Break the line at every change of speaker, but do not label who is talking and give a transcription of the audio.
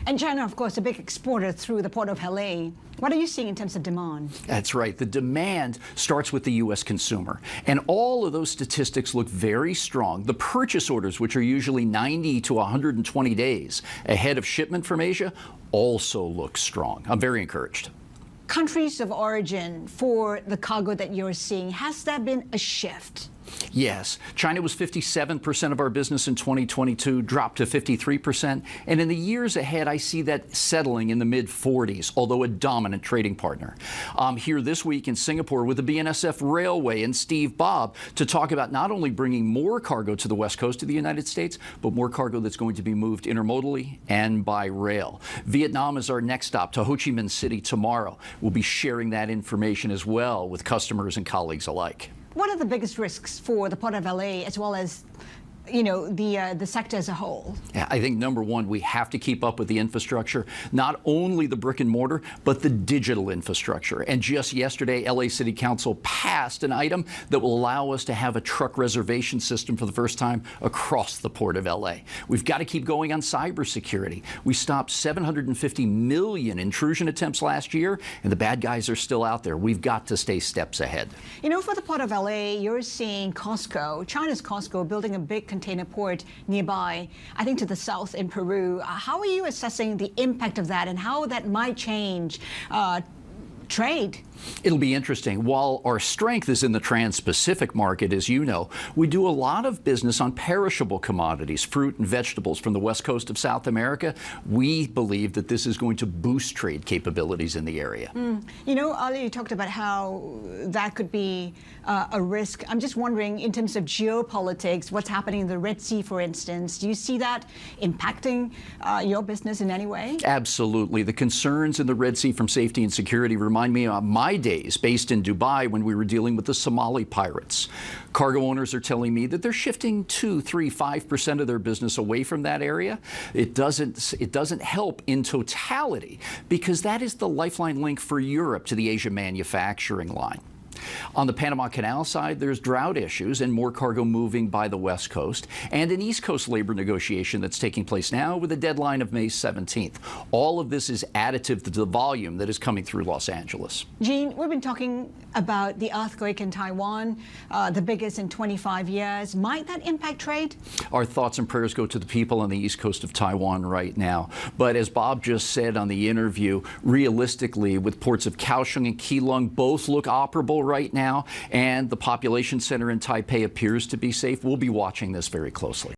And China, of course, a big exporter through the port of Halei. What are you seeing in terms of demand?
That's right. The demand starts with the U.S. consumer. And all of those statistics look very strong. The purchase orders, which are usually 90 to 120 days ahead of shipment from Asia, also look strong. I'm very encouraged.
Countries of origin for the cargo that you're seeing, has there been a shift?
Yes. China was 57% of our business in 2022, dropped to 53%. And in the years ahead, I see that settling in the mid-40s, although a dominant trading partner. I'm here this week in Singapore with the BNSF Railway and Steve Bob to talk about not only bringing more cargo to the west coast of the United States, but more cargo that's going to be moved intermodally and by rail. Vietnam is our next stop to Ho Chi Minh City tomorrow. We'll be sharing that information as well with customers and colleagues alike.
What are the biggest risks for the Port of LA as well as, you know, the sector as a whole?
Yeah, I think number one, we have to keep up with the infrastructure, not only the brick and mortar, but the digital infrastructure. And just yesterday, LA City Council passed an item that will allow us to have a truck reservation system for the first time across the Port of LA. We've got to keep going on cybersecurity. We stopped 750 million intrusion attempts last year, and the bad guys are still out there. We've got to stay steps ahead.
You know, for the Port of LA, you're seeing Costco, China's Costco, building a big container port nearby, I think to the south in Peru. How are you assessing the impact of that and how that might change trade?
It'll be interesting. While our strength is in the Trans-Pacific market, as you know, we do a lot of business on perishable commodities, fruit and vegetables from the west coast of South America. We believe that this is going to boost trade capabilities in the area.
You know, earlier you talked about how that could be a risk. I'm just wondering, in terms of geopolitics, what's happening in the Red Sea, for instance, do you see that impacting your business in any way?
Absolutely. The concerns in the Red Sea from safety and security remind me of my days based in Dubai when we were dealing with the Somali pirates. Cargo owners are telling me that they're shifting 2, 3, 5% of their business away from that area. It doesn't help in totality because that is the lifeline link for Europe to the Asia manufacturing line. On the Panama Canal side, there's drought issues and more cargo moving by the West Coast, and an East Coast labor negotiation that's taking place now with a deadline of May 17th. All of this is additive to the volume that is coming through Los Angeles.
Gene, we've been talking about the earthquake in Taiwan, the biggest in 25 years. Might that impact trade?
Our thoughts and prayers go to the people on the east coast of Taiwan right now. But as Bob just said on the interview, realistically, with ports of Kaohsiung and Keelung both look operable right now, and the population center in Taipei appears to be safe, we'll be watching this very closely.